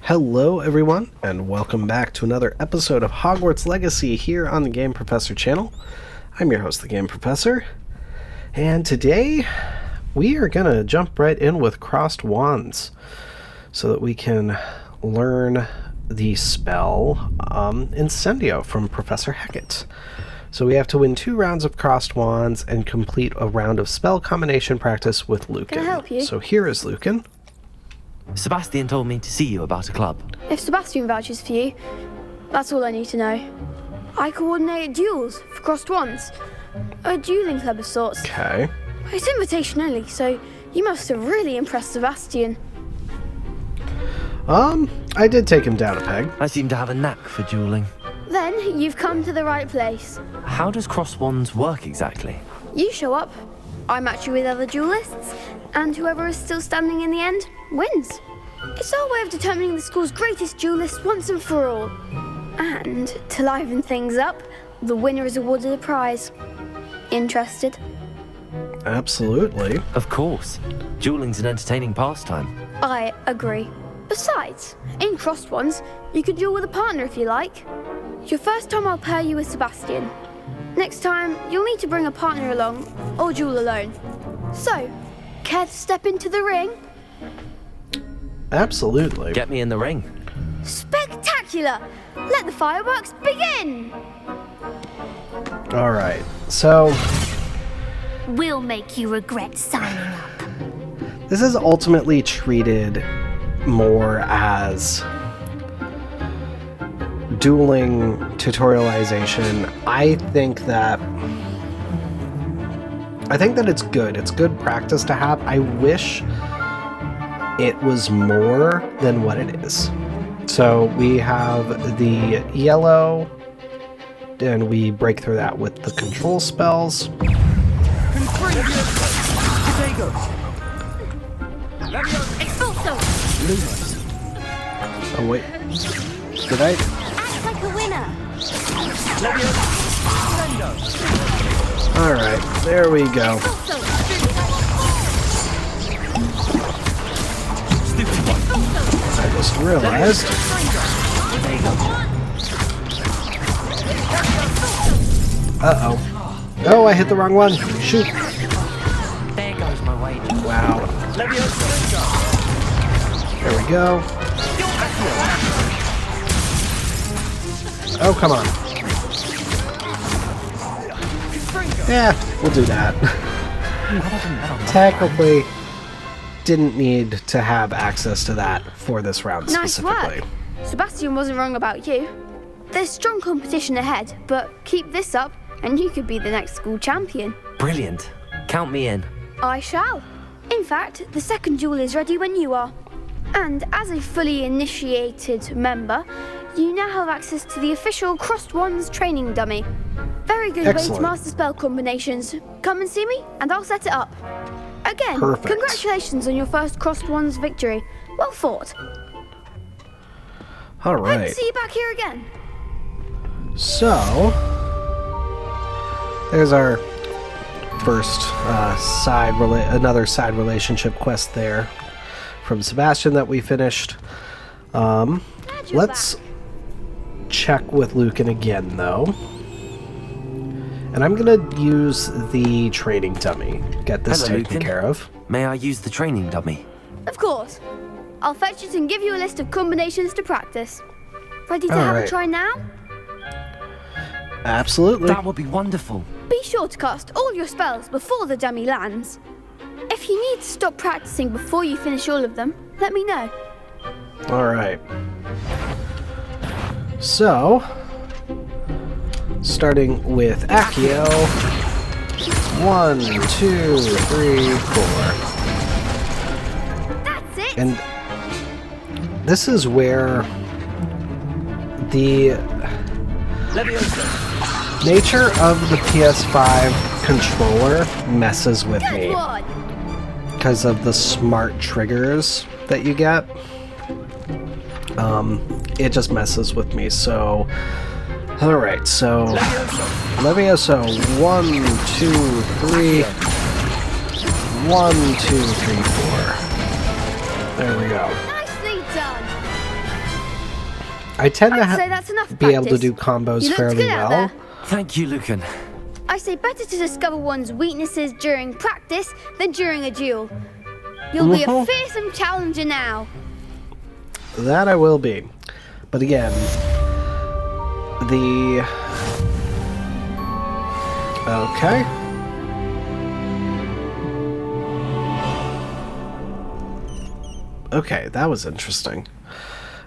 Hello everyone, and welcome back to another episode of Hogwarts Legacy here on the Game Professor channel. I'm your host, the Game Professor, and today we are going to jump right in with Crossed Wands so that we can learn the spell Incendio from Professor Hecate. So we have to win 2 rounds of Crossed Wands and complete a round of spell combination practice with Lucan. Can I help you? So here is Lucan. Sebastian told me to see you about a club. If Sebastian vouches for you, that's all I need to know. I coordinate duels for Crossed Wands. A dueling club of sorts. Okay. It's invitation only, so you must have really impressed Sebastian. I did take him down a peg. I seem to have a knack for dueling. Then you've come to the right place. How does Crossed Wands work exactly? You show up, I match you with other duelists, and whoever is still standing in the end wins. It's our way of determining the school's greatest duelist once and for all. And to liven things up, the winner is awarded a prize. Interested? Absolutely. Of course. Dueling's an entertaining pastime. I agree. Besides, in Crossed Wands, you can duel with a partner if you like. Your first time I'll pair you with Sebastian. Next time, you'll need to bring a partner along, or duel alone. So, care to step into the ring? Absolutely. Get me in the ring. Spectacular! Let the fireworks begin! Alright, so We'll make you regret signing up. this is ultimately treated more as dueling tutorialization. I think that it's good. It's good practice to have. I wish it was more than what it is. So we have the yellow, and we break through that with the control spells. Oh wait, did I? Act like a winner. Alright, there we go. I just realized. Uh-oh. Oh, I hit the wrong one. Shoot. There goes my wager. Wow. There we go. Oh, come on. Yeah, we'll do that. Technically, didn't need to have access to that for this round Nice specifically. work. Sebastian wasn't wrong about you. There's strong competition ahead, but keep this up and you could be the next school champion. Brilliant. Count me in. I shall. In fact, the second duel is ready when you are. And as a fully initiated member, you now have access to the official Crossed Wands training dummy. Very good way Excellent. to master spell combinations. Come and see me and I'll set it up. Again, Perfect. Congratulations on your first Crossed Wands victory. Well fought. Hope Alright. to see you back here again. So, there's our first another side relationship quest there from Sebastian that we finished. Let's check with Lucan again, though. And I'm gonna use the training dummy. Get this Hello, taken Lucan. care of. May I use the training dummy? Of course. I'll fetch it and give you a list of combinations to practice. Ready to All have right. a try now? Absolutely. That would be wonderful. Be sure to cast all your spells before the dummy lands. If you need to stop practicing before you finish all of them, let me know. Alright. So, starting with Accio. 1, 2, 3, 4. That's it! And this is where the nature of the PS5 controller messes with Good me one! because of the smart triggers that you get. It just messes with me. So, alright, so Levioso, 1, 2, 3. 1, 2, 3, 4. There we go. Nicely done! I tend to I'd say that's enough be able to practice. do combos You looked fairly good out well. there. Thank you, Lucan. I say better to discover one's weaknesses during practice than during a duel. You'll be a fearsome challenger now. That I will be. But again, okay. Okay, that was interesting.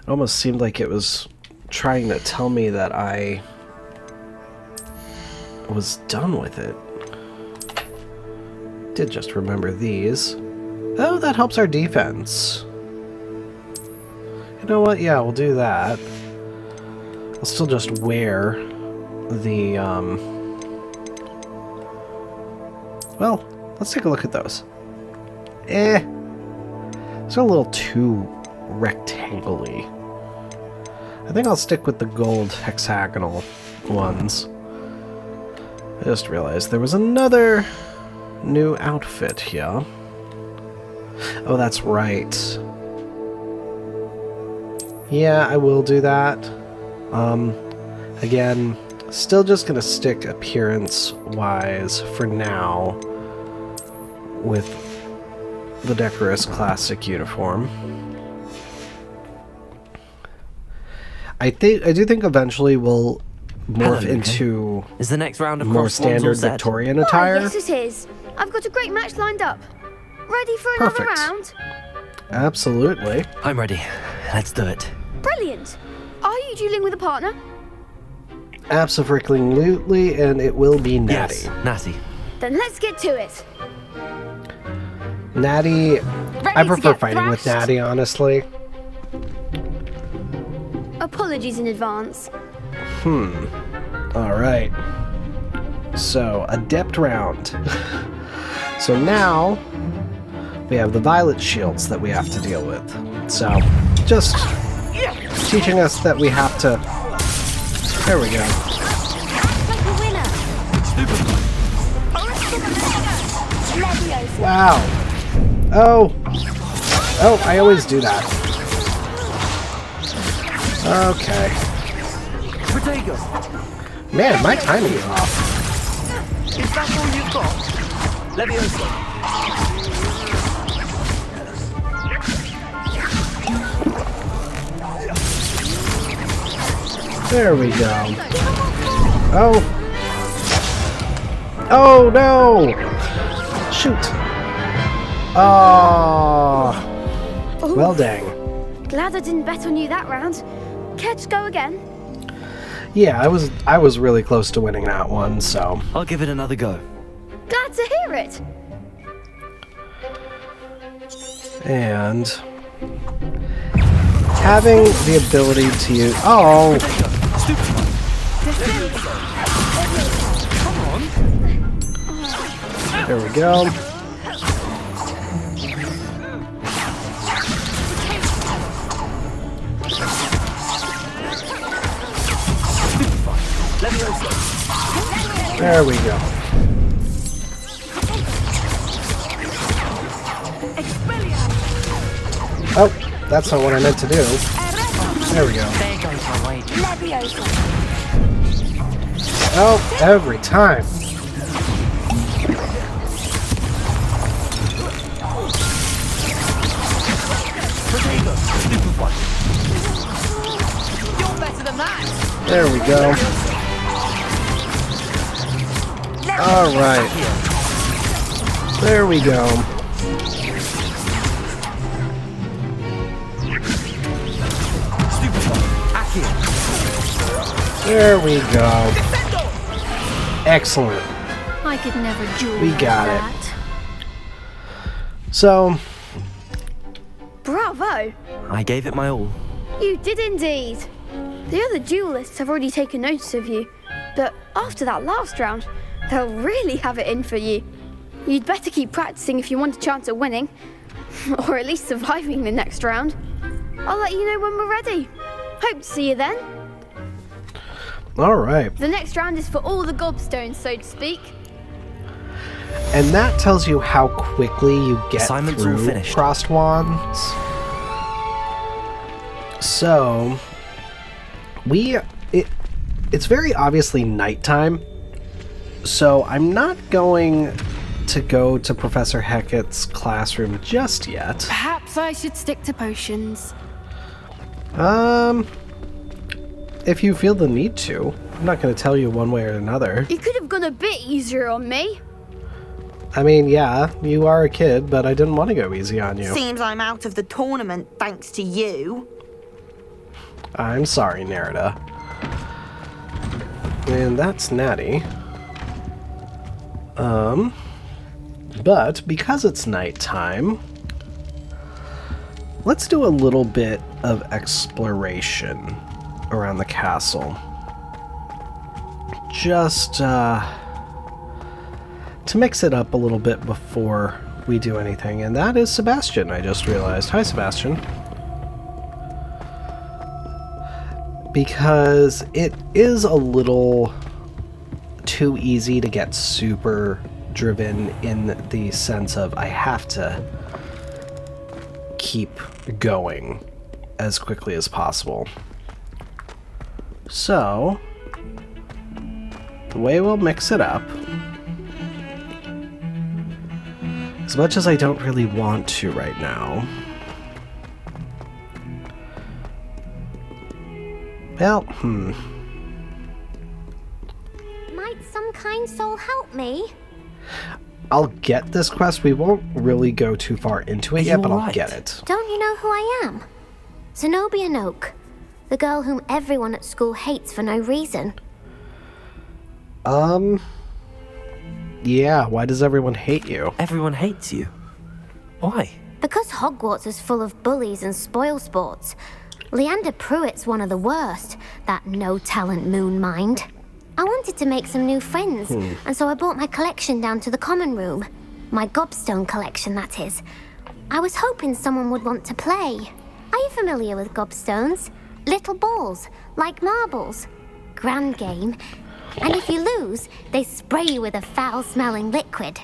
It almost seemed like it was trying to tell me that I was done with it. Did just remember these. Oh, that helps our defense. You know what? Yeah, we'll do that. I'll still just wear the, well, let's take a look at those. Those are a little too rectangle-y. I think I'll stick with the gold hexagonal ones. I just realized there was another new outfit here. Oh, that's right. Yeah, I will do that. Again, still just gonna stick appearance-wise for now with the decorous classic uniform. I do think eventually we'll morph Lucan. into Is the next round of more cross ones all standard set? Victorian Why, attire. yes, it is. I've got a great match lined up. Ready for another Perfect. round? Absolutely. I'm ready. Let's do it. Brilliant. Are you dueling with a partner? Absolutely, and it will be Natty. Yes, Natty. Then let's get to it. Natty, I Ready to prefer get fighting with thrashed? Natty, honestly. Apologies in advance. Alright. So, adept round. So now, we have the violet shields that we have to deal with. So, just teaching us that we have to... There we go. Wow. Oh. Oh, I always do that. Okay. Protego! Man, my timing is off. Is that all you've got? Leviosa! There we go. Oh. Oh, no! Shoot. Oh. Well, dang. Glad I didn't bet on you that round. Care to go again? Yeah, I was really close to winning that one, so... I'll give it another go. Glad to hear it. And... having the ability to use... Oh! There we go. There we go. Oh, that's not what I meant to do. There we go. There goes my wager. Oh, every time. Protego! Stupid one. You're better than that! There we go. All right. There we go. Stupid one. Accio. There we go. Excellent. I could never duel We like got it. that. So, Bravo. I gave it my all. You did indeed. The other duelists have already taken notice of you, but after that last round, they'll really have it in for you. You'd better keep practicing if you want a chance at winning, or at least surviving the next round. I'll let you know when we're ready. Hope to see you then. all right. The next round is for all the gobstones, so to speak. And that tells you how quickly you get Assignment's all through finished. crossed wands. So, It's very obviously nighttime, so I'm not going to go to Professor Hecate's classroom just yet. Perhaps I should stick to potions. If you feel the need to. I'm not going to tell you one way or another. You could have gone a bit easier on me. I mean, yeah, you are a kid, but I didn't want to go easy on you. Seems I'm out of the tournament thanks to you. I'm sorry, Nerida. And that's Natty. But because it's nighttime, let's do a little bit of exploration around the castle. Just to mix it up a little bit before we do anything. And that is Sebastian, I just realized. Hi, Sebastian. Because it is a little too easy to get super driven in the sense of I have to keep going as quickly as possible. So, the way we'll mix it up, as much as I don't really want to right now, well, Might some kind soul help me? I'll get this quest. We won't really go too far into it yet, but I'll get it. Don't you know who I am? Zenobia Noak, the girl whom everyone at school hates for no reason. Yeah, why does everyone hate you? Everyone hates you. Why? Because Hogwarts is full of bullies and spoilsports. Leander Pruitt's one of the worst, that no-talent moon mind. I wanted to make some new friends, and so I brought my collection down to the common room. My gobstone collection, that is. I was hoping someone would want to play. Are you familiar with gobstones? Little balls, like marbles. Grand game. And if you lose, they spray you with a foul-smelling liquid.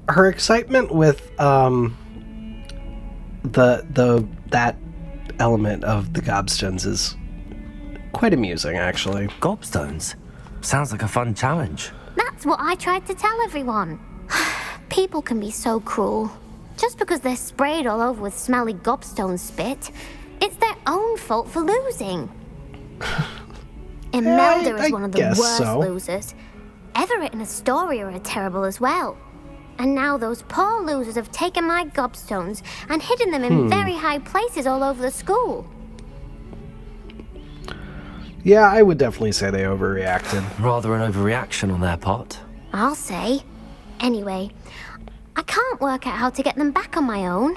Her excitement with that element of the gobstones is quite amusing, actually. Gobstones? Sounds like a fun challenge. That's what I tried to tell everyone. People can be so cruel. Just because they're sprayed all over with smelly gobstone spit, it's their own fault for losing. Imelda is one of the worst losers. Everett and Astoria are terrible as well. And now those poor losers have taken my gobstones and hidden them in very high places all over the school. Yeah, I would definitely say they overreacted. Rather an overreaction on their part. I'll say. Anyway, I can't work out how to get them back on my own.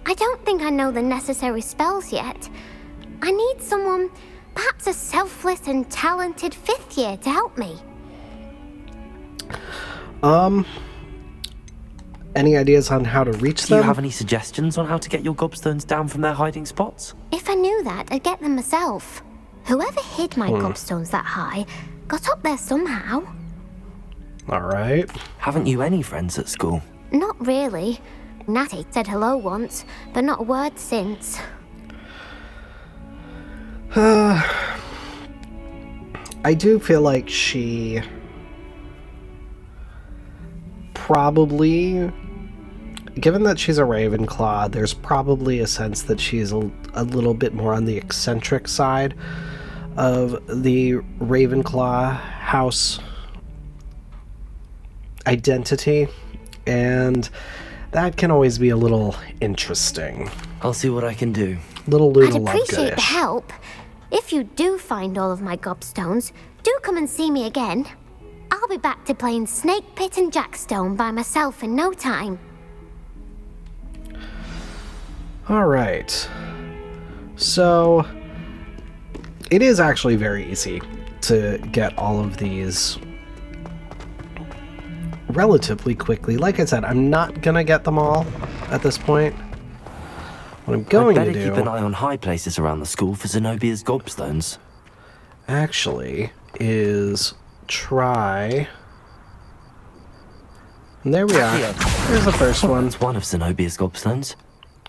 I don't think I know the necessary spells yet. I need someone, perhaps a selfless and talented fifth year to help me. Any ideas on how to reach them? Do you have any suggestions on how to get your gobstones down from their hiding spots? If I knew that, I'd get them myself. Whoever hid my gobstones that high got up there somehow. Alright. Haven't you any friends at school? Not really. Natty said hello once, but not a word since. I do feel like she probably, given that she's a Ravenclaw, there's probably a sense that she's a little bit more on the eccentric side of the Ravenclaw house identity, and that can always be a little interesting. I'll see what I can do. Little Luna I'd appreciate the Lovegoodish. help. If you do find all of my gobstones, do come and see me again. I'll be back to playing Snake Pit and Jackstone by myself in no time. Alright. So, it is actually very easy to get all of these relatively quickly. Like I said, I'm not gonna get them all at this point. What I'm going to I'd better do, keep an eye on high places around the school for Zenobia's gobstones. actually, is try... And there we are. There's the first one. It's one of Zenobia's gobstones.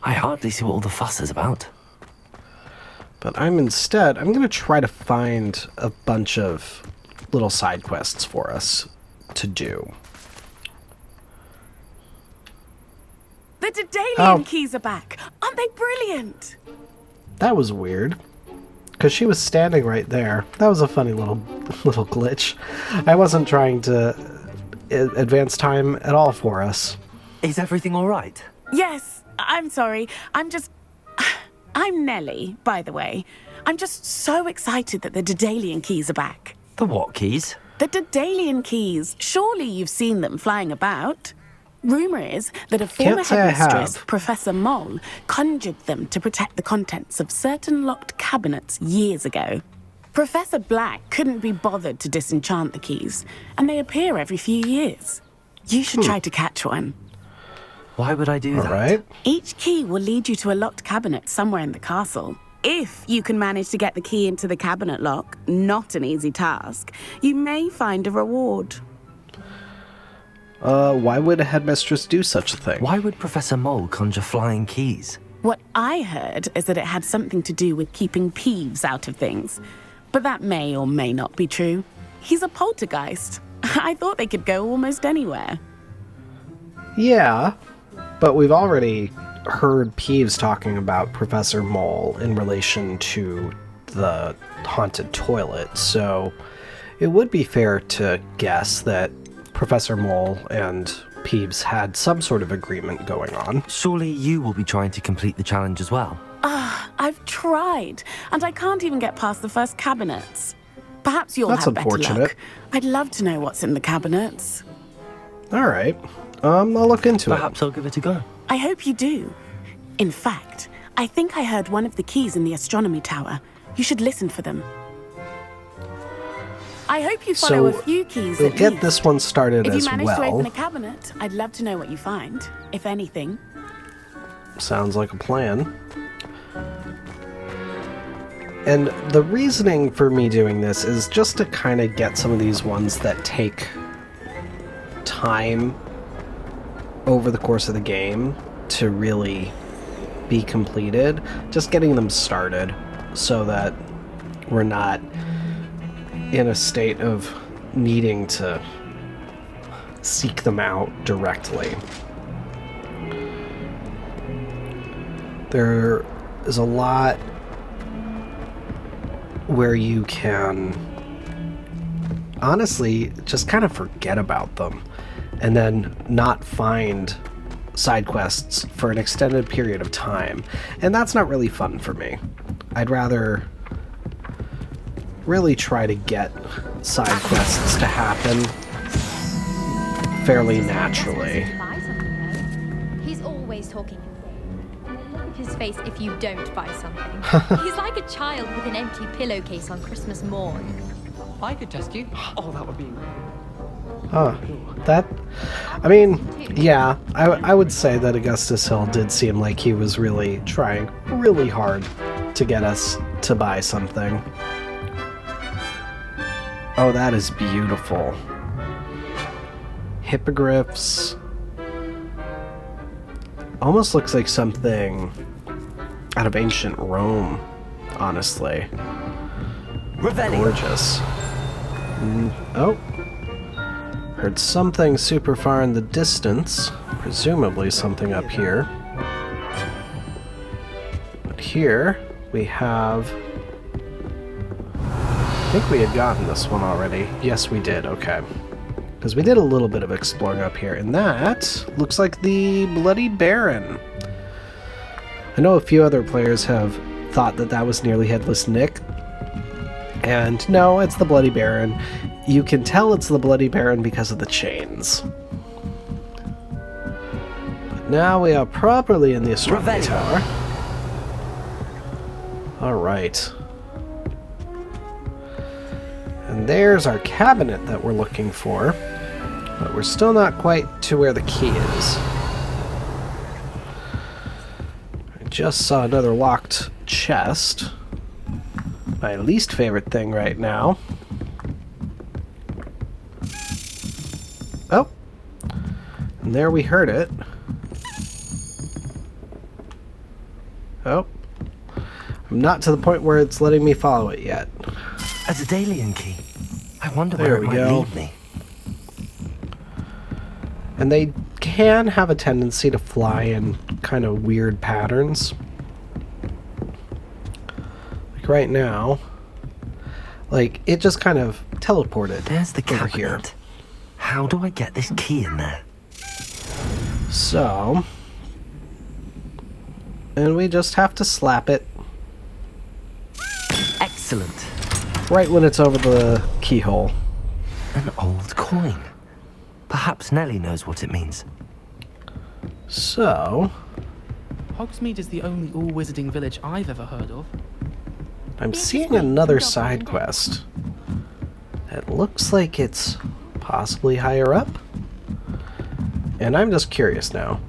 I hardly see what all the fuss is about. But I'm going to try to find a bunch of little side quests for us to do. The Daedalian keys are back. Aren't they brilliant? That was weird. Because she was standing right there. That was a funny little glitch. I wasn't trying to advance time at all for us. Is everything all right? Yes, I'm sorry. I'm Nellie, by the way. I'm just so excited that the Daedalian keys are back. The what keys? The Daedalian keys. Surely you've seen them flying about. Rumour is that a former Can't say I headmistress, have. Professor Mole, conjured them to protect the contents of certain locked cabinets years ago. Professor Black couldn't be bothered to disenchant the keys, and they appear every few years. You should try to catch one. Why would I do that? All right. Each key will lead you to a locked cabinet somewhere in the castle. If you can manage to get the key into the cabinet lock, not an easy task, you may find a reward. Why would a headmistress do such a thing? Why would Professor Mole conjure flying keys? What I heard is that it had something to do with keeping Peeves out of things. But that may or may not be true. He's a poltergeist. I thought they could go almost anywhere. Yeah, but we've already heard Peeves talking about Professor Mole in relation to the haunted toilet, so it would be fair to guess that Professor Mole and Peeves had some sort of agreement going on. Surely you will be trying to complete the challenge as well. I've tried, and I can't even get past the first cabinets. Perhaps you'll That's have better unfortunate. luck. I'd love to know what's in the cabinets. All right. I'll look into it. Perhaps I'll give it a go. I hope you do. In fact, I think I heard one of the keys in the astronomy tower. You should listen for them. I hope you follow a few keys we'll at get least. this one started If you as manage to open well. a cabinet, I'd love to know what you find, if anything. Sounds like a plan. And the reasoning for me doing this is just to kind of get some of these ones that take time over the course of the game to really be completed. Just getting them started so that we're not in a state of needing to seek them out directly. There is a lot where you can honestly just kind of forget about them and then not find side quests for an extended period of time. And that's not really fun for me. I'd rather really try to get side quests to happen fairly naturally. Buy something, though. He's always talking. And then look at his face if you don't buy something. He's like a child with an empty pillowcase on Christmas morn. I could test you. Oh, that would be... I mean, yeah, I would say that Augustus Hill did seem like he was really trying really hard to get us to buy something. Oh, that is beautiful. Hippogriffs. Almost looks like something out of ancient Rome, honestly. Gorgeous. Oh. Heard something super far in the distance. Presumably something up here. But here we have... I think we had gotten this one already. Yes, we did. Okay. Because we did a little bit of exploring up here. And that looks like the Bloody Baron. I know a few other players have thought that that was nearly Headless Nick. And no, it's the Bloody Baron. You can tell it's the Bloody Baron because of the chains. But now we are properly in the astronomy tower. Alright. And there's our cabinet that we're looking for. But we're still not quite to where the key is. I just saw another locked chest. My least favorite thing right now. Oh. And there we heard it. Oh. I'm not to the point where it's letting me follow it yet. A dueling key. I wonder There where we it might go. lead me. And they can have a tendency to fly in kind of weird patterns. Like right now, like it just kind of teleported There's the over cabinet. here. How do I get this key in there? So, and we just have to slap it Excellent. right when it's over the keyhole. An old coin. Perhaps Nellie knows what it means. So, Hogsmeade is the only all-wizarding village I've ever heard of. I'm seeing another side quest. It looks like it's possibly higher up. And I'm just curious now.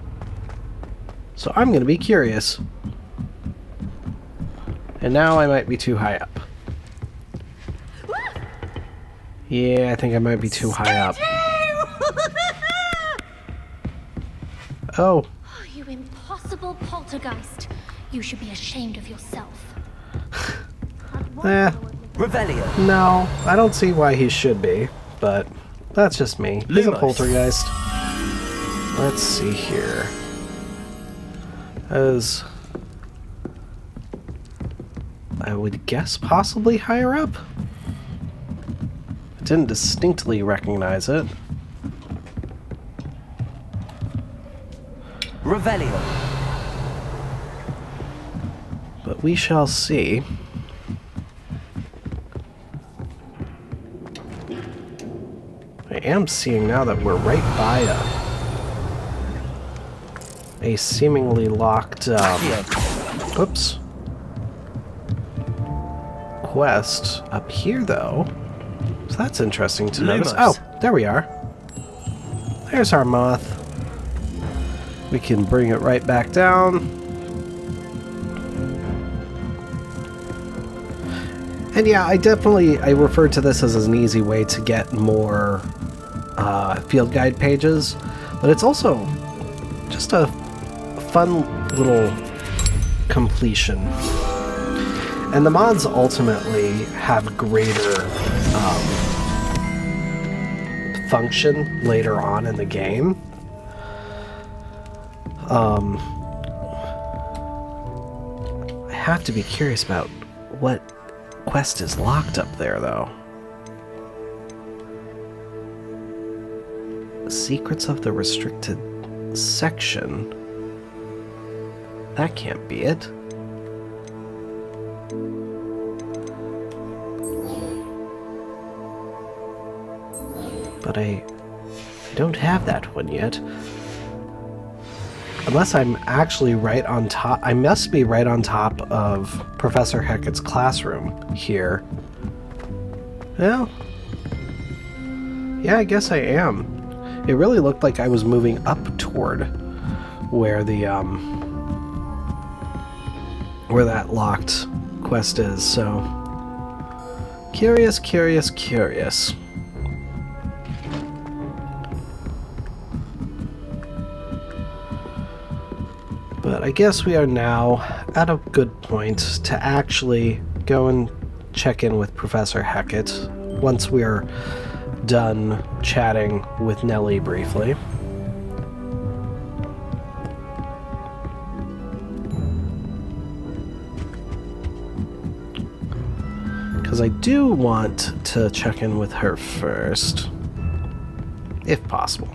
So I'm going to be curious. And now I might be too high up. Yeah, I think I might be too high up. Oh. Oh, you impossible poltergeist. You should be ashamed of yourself. Revelio. No, I don't see why he should be, but that's just me. He's a Lumos. poltergeist. Let's see here. As I would guess possibly higher up? I didn't distinctly recognize it. Revelio. But we shall see. I am seeing now that we're right by a seemingly locked, whoops, quest up here, though. So that's interesting to notice. Lumos. Oh, there we are. There's our moth. We can bring it right back down. And yeah, I refer to this as an easy way to get more field guide pages, but it's also just a fun little completion. And the mods ultimately have greater function later on in the game. I have to be curious about what quest is locked up there, though. Secrets of the Restricted Section. That can't be it. But I don't have that one yet. Unless I'm actually right on top. I must be right on top of Professor Hecate's classroom here. Well, yeah, I guess I am. It really looked like I was moving up toward where the where that locked quest is. So curious, curious, curious. But I guess we are now at a good point to actually go and check in with Professor Hecate once we're done chatting with Nellie briefly. Because I do want to check in with her first, if possible.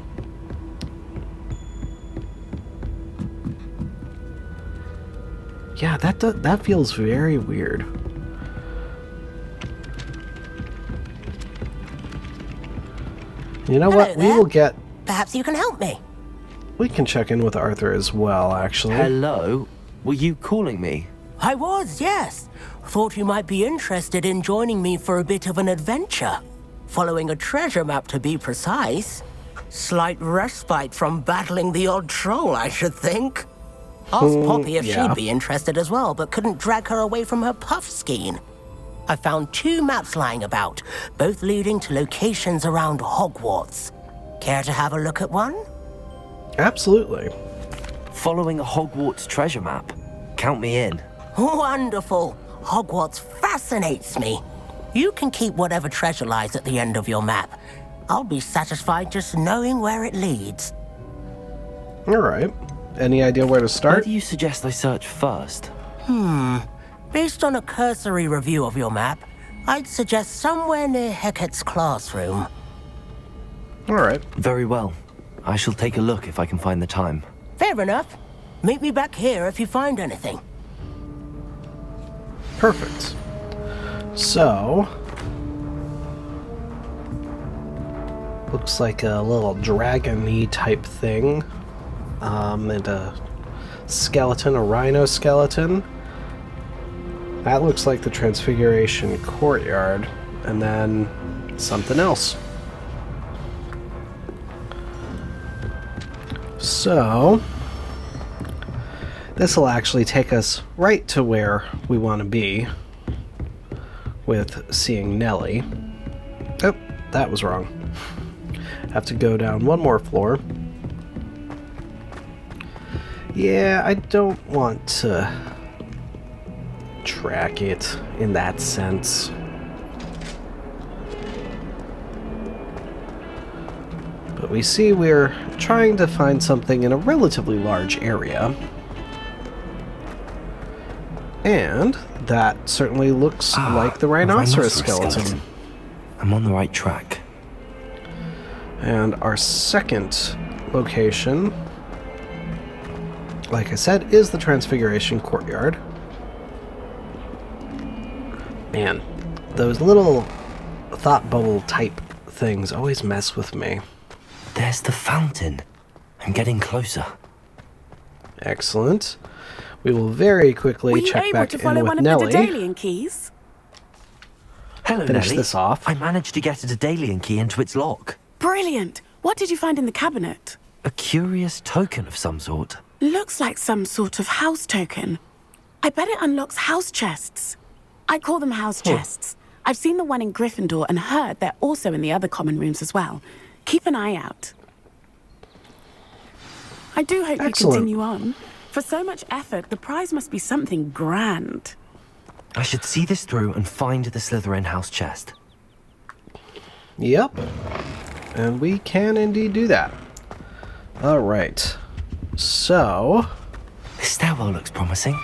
Yeah, that feels very weird. You know what? We will get... Perhaps you can help me. We can check in with Arthur as well, actually. Hello? Were you calling me? I was, yes. Thought you might be interested in joining me for a bit of an adventure. Following a treasure map, to be precise. Slight respite from battling the odd troll, I should think. Asked Poppy if yeah. she'd be interested as well, but couldn't drag her away from her puff skein. I found 2 maps lying about, both leading to locations around Hogwarts. Care to have a look at one? Absolutely. Following a Hogwarts treasure map. Count me in. Wonderful. Hogwarts fascinates me. You can keep whatever treasure lies at the end of your map. I'll be satisfied just knowing where it leads. Alright. Any idea where to Where start? do you suggest I search first? Based on a cursory review of your map, I'd suggest somewhere near Hecate's classroom. Alright. Very well. I shall take a look if I can find the time. Fair enough. Meet me back here if you find anything. Perfect. So, looks like a little dragon-y type thing. And a skeleton, a rhino skeleton. That looks like the Transfiguration Courtyard. And then something else. So, this will actually take us right to where we want to be with seeing Nellie. Oh, that was wrong. Have to go down one more floor. Yeah, I don't want to track it in that sense. But we see we're trying to find something in a relatively large area. And that certainly looks like the rhinoceros skeleton. I'm on the right track. And our second location, like I said, is the Transfiguration Courtyard. Man, those little thought bubble type things always mess with me. There's the fountain. I'm getting closer. Excellent. We will very quickly check back in with one Nellie. of the Daedalian keys? Hello, Finish Nellie. this off. I managed to get a Daedalian key into its lock. Brilliant. What did you find in the cabinet? A curious token of some sort. Looks like some sort of house token. I bet it unlocks house chests. I call them house chests. I've seen the one in Gryffindor and heard they're also in the other common rooms as well. Keep an eye out. I do hope you Excellent. continue on. For so much effort, the prize must be something grand. I should see this through and find the Slytherin house chest. Yep. And we can indeed do that. Alright. So, This stairwell looks promising.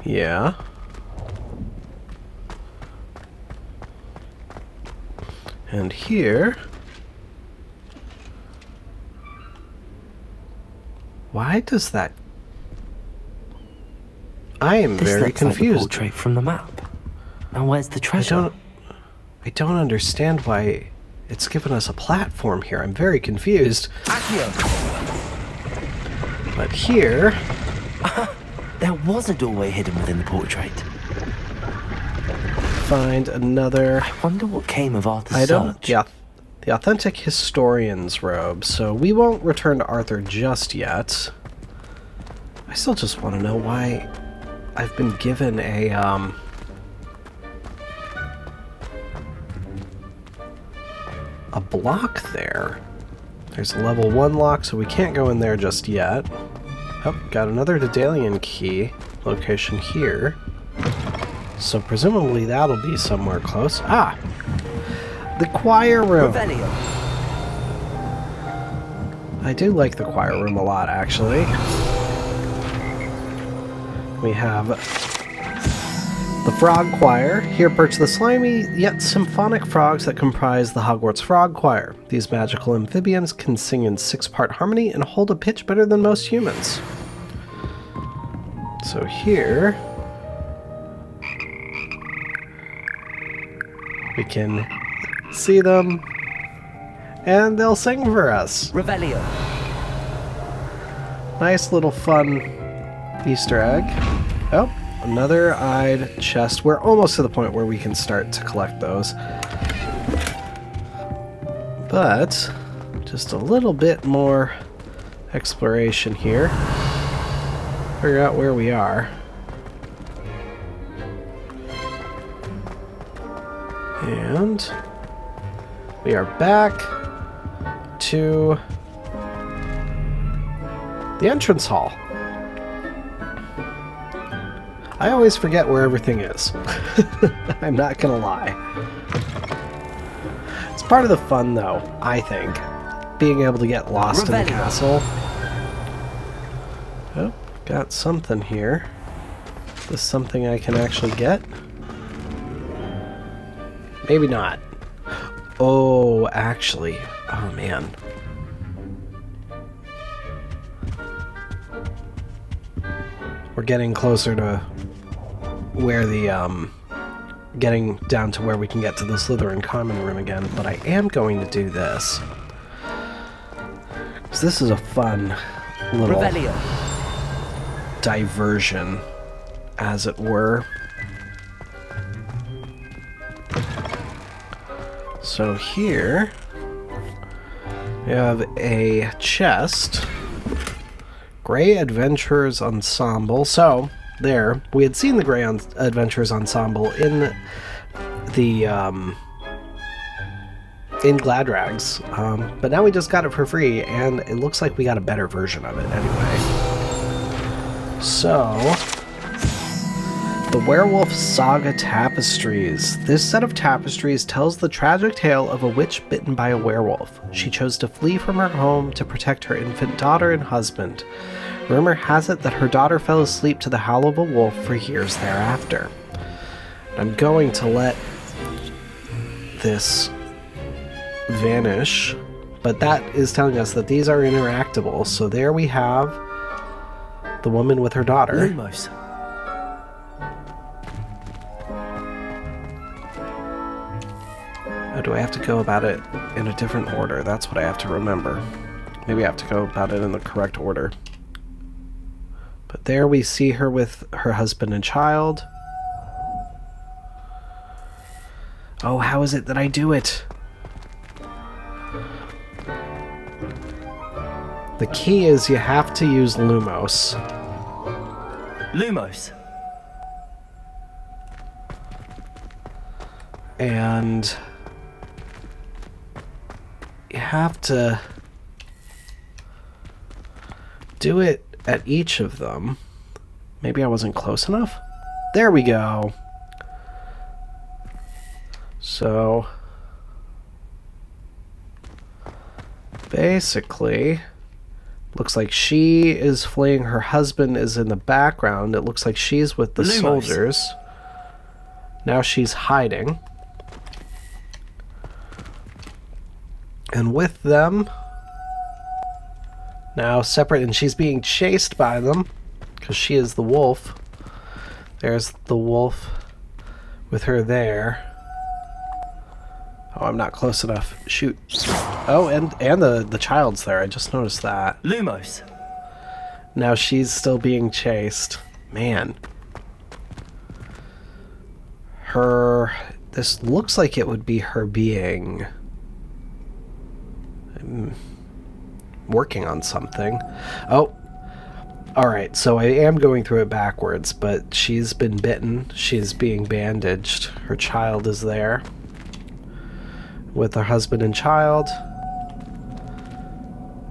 yeah. And here... Why does that... I am This very looks like the confused. portrait from the map. Now where's the treasure? I don't understand why it's given us a platform here. I'm very confused. But here... There was a doorway hidden within the portrait. Find another I wonder what came of Arthur's item. search. Yeah, the authentic historian's robe. So we won't return to Arthur just yet. I still just want to know why I've been given a block there. There's a level 1 lock, so we can't go in there just yet. Oh, got another Daedalian key location here. So presumably that'll be somewhere close. Ah! The choir room! Revelio. I do like the choir room a lot, actually. We have the Frog Choir. Here perch the slimy yet symphonic frogs that comprise the Hogwarts Frog Choir. These magical amphibians can sing in 6-part harmony and hold a pitch better than most humans. So here... we can see them, and they'll sing for us. Revelio. Nice little fun Easter egg. Oh, another eyed chest. We're almost to the point where we can start to collect those. But just a little bit more exploration here. Figure out where we are. And we are back to the entrance hall. I always forget where everything is. I'm not gonna lie. It's part of the fun, though, I think. Being able to get lost in the castle. Oh, got something here. Is this something I can actually get? Maybe not. Oh, actually. Oh, man. We're getting closer to where the, getting down to where we can get to the Slytherin common room again, but I am going to do this. Because this is a fun little diversion, as it were. So here, we have a chest. Grey Adventurers Ensemble. So, there, we had seen the Grey Adventurers Ensemble in the, in Gladrags, but now we just got it for free, and it looks like we got a better version of it anyway. So, the Werewolf Saga Tapestries. This set of tapestries tells the tragic tale of a witch bitten by a werewolf. She chose to flee from her home to protect her infant daughter and husband. Rumor has it that her daughter fell asleep to the howl of a wolf for years thereafter. I'm going to let this vanish, but that is telling us that these are interactable. So there we have the woman with her daughter. Lumos. Or do I have to go about it in a different order? That's what I have to remember. Maybe I have to go about it in the correct order. But there we see her with her husband and child. Oh, how is it that I do it? The key is you have to use Lumos. Lumos. And you have to do it at each of them. Maybe I wasn't close enough? There we go. So basically, looks like she is fleeing. Her husband is in the background. It looks like she's with the soldiers. Now she's hiding. And with them, now separate, and she's being chased by them because she is the wolf. There's the wolf with her there. Oh, I'm not close enough. Shoot. Oh, and the child's there. I just noticed that. Lumos. Now she's still being chased. Man. This looks like it would be her being working on something. Oh, alright, so I am going through it backwards, but she's been bitten. She's being bandaged. Her child is there with her husband and child,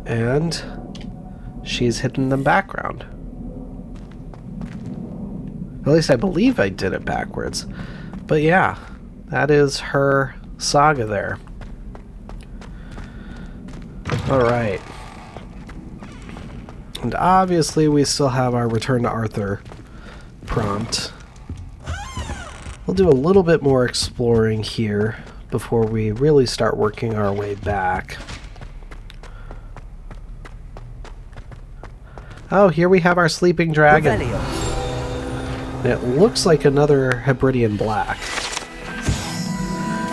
and she's hidden in the background. At least I believe I did it backwards. But yeah, that is her saga there. Alright. And obviously we still have our Return to Arthur prompt. We'll do a little bit more exploring here before we really start working our way back. Oh, here we have our sleeping dragon. And it looks like another Hebridean Black.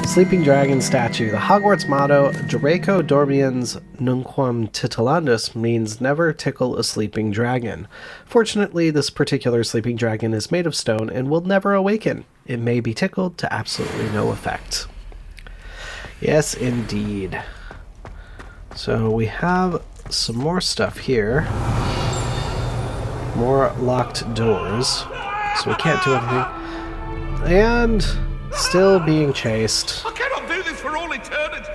Sleeping Dragon statue. The Hogwarts motto, Draco Dormiens Nunquam Titilandus, means never tickle a sleeping dragon. Fortunately, this particular sleeping dragon is made of stone and will never awaken. It may be tickled to absolutely no effect. Yes, indeed. So we have some more stuff here. More locked doors. So we can't do anything. And still being chased. I cannot do this for all eternity.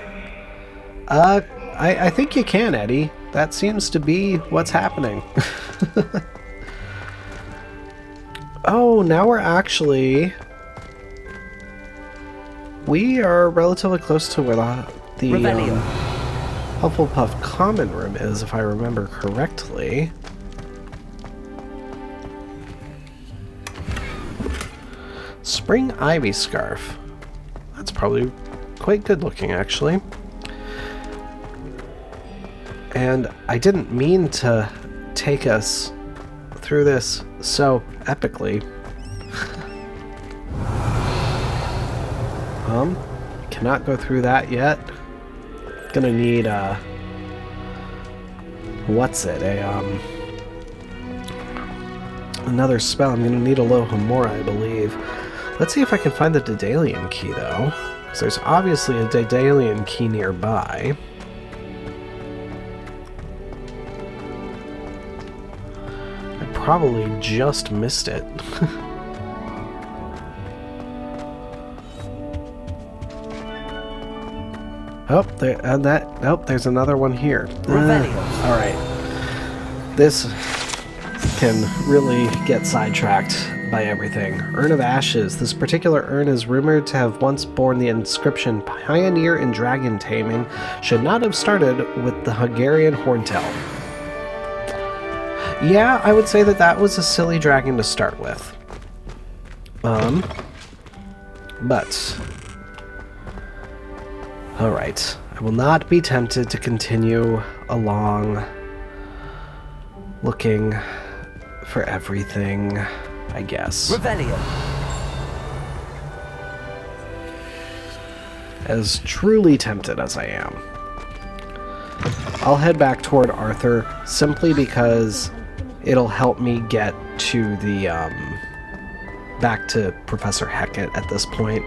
I think you can, Eddie. That seems to be what's happening. Oh, now we're actually... We are relatively close to where the Hufflepuff common room is, if I remember correctly. Spring Ivy Scarf. That's probably quite good looking, actually. And I didn't mean to take us through this so epically. Cannot go through that yet. Gonna need another spell. I'm gonna need a Lohomora, I believe. Let's see if I can find the Daedalian key, though. Because there's obviously a Daedalian key nearby. I probably just missed it. Oh, there's another one here. Alright. This can really get sidetracked by everything. Urn of Ashes. This particular urn is rumored to have once borne the inscription, Pioneer in Dragon Taming, should not have started with the Hungarian Horntail. Yeah, I would say that was a silly dragon to start with. But... Alright, I will not be tempted to continue along looking for everything, I guess. Revelio. As truly tempted as I am. I'll head back toward Arthur simply because it'll help me get to the, back to Professor Hecate at this point.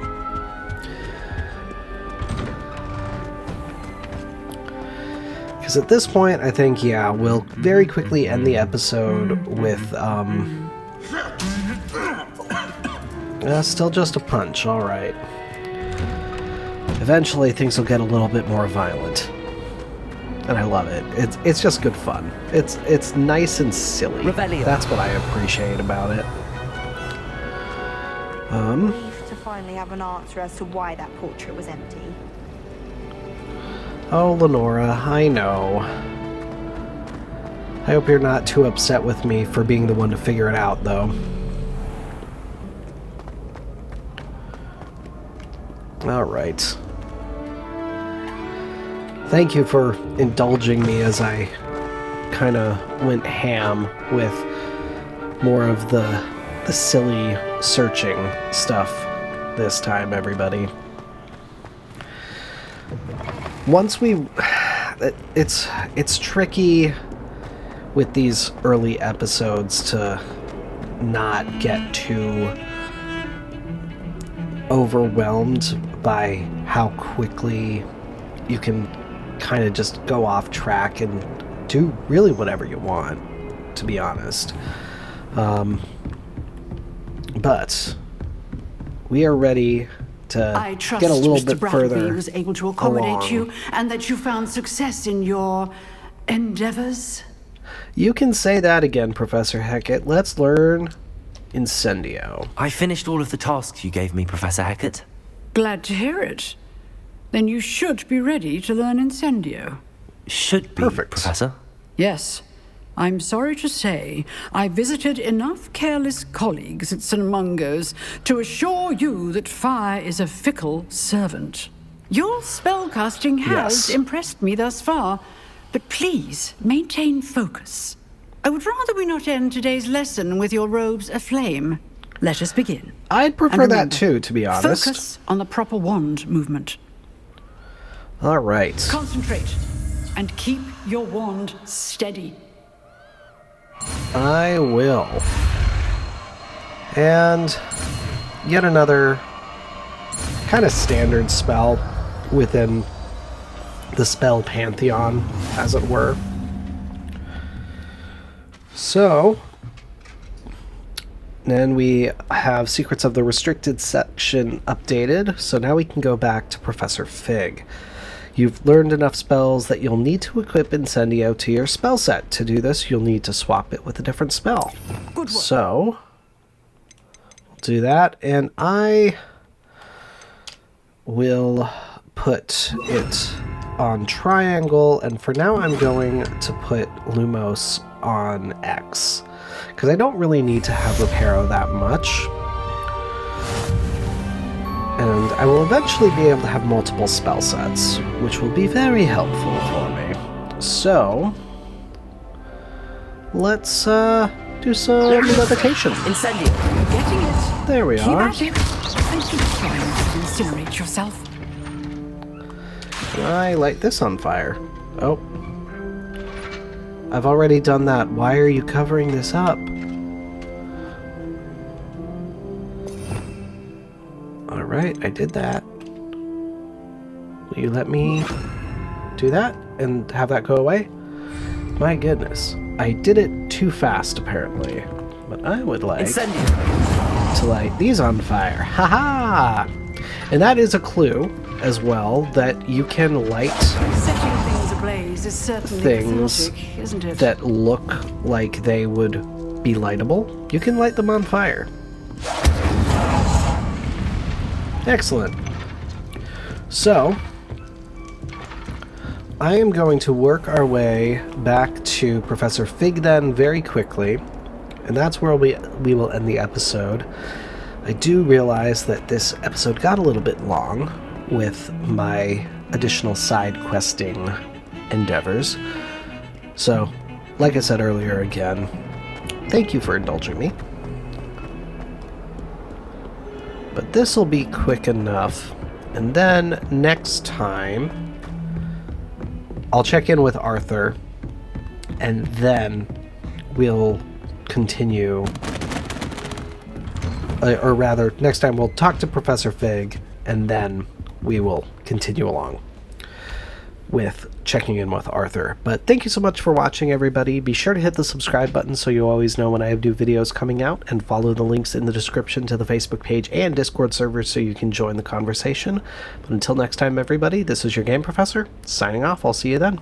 Because at this point, I think, yeah, we'll very quickly end the episode with, still just a punch, alright. Eventually, things will get a little bit more violent. And I love it. It's just good fun. It's nice and silly. Revelio. That's what I appreciate about it. Relief to finally have an answer as to why that portrait was empty. Oh, Lenora, I know. I hope you're not too upset with me for being the one to figure it out, though. Alright. Thank you for indulging me as I kind of went ham with more of the silly searching stuff this time, everybody. Once we... It's tricky with these early episodes to not get too overwhelmed by how quickly you can kind of just go off track and do really whatever you want, to be honest. But we are ready to I trust get a little Mr. bit Bradley further was able to accommodate along. you and that you found success in your endeavors. You can say that again, Professor Hecate. Let's learn Incendio. I finished all of the tasks you gave me, Professor Hecate. Glad to hear it. Then you should be ready to learn Incendio. Should be, Perfect. Professor. Yes. I'm sorry to say, I visited enough careless colleagues at St. Mungo's to assure you that fire is a fickle servant. Your spellcasting has impressed me thus far, but please maintain focus. I would rather we not end today's lesson with your robes aflame. Let us begin. I'd prefer And that remember, too, to be honest. Focus on the proper wand movement. All right. Concentrate and keep your wand steady. I will. And yet another kind of standard spell within the spell pantheon, as it were. So, then we have Secrets of the Restricted section updated, so now we can go back to Professor Fig. You've learned enough spells that you'll need to equip Incendio to your spell set. To do this, you'll need to swap it with a different spell. Good work. So, do that, and I will put it on triangle, and for now I'm going to put Lumos on X, because I don't really need to have Reparo that much. And I will eventually be able to have multiple spell sets, which will be very helpful for me. So, let's do some levitation. Incendio. Getting it. There we Keep are. at it. And keep trying to incinerate yourself. I light this on fire. Oh. I've already done that. Why are you covering this up? Alright, I did that. Will you let me do that and have that go away? My goodness. I did it too fast, apparently. But I would like to light these on fire. Haha! And that is a clue, as well, that you can light Setting things ablaze is certainly things cathartic, isn't it? that look like they would be lightable. You can light them on fire. Excellent. So, I am going to work our way back to Professor Fig then very quickly, and that's where we will end the episode. I do realize that this episode got a little bit long with my additional side questing endeavors. So, like I said earlier again, thank you for indulging me. But this will be quick enough. And then next time, I'll check in with Arthur, and then we'll continue. Or rather, next time we'll talk to Professor Fig, and then we will continue along with checking in with Arthur. But thank you so much for watching, everybody. Be sure to hit the subscribe button so you always know when I have new videos coming out, and follow the links in the description to the Facebook page and Discord server so you can join the conversation. But until next time, everybody, this is your Game Professor, signing off. I'll see you then.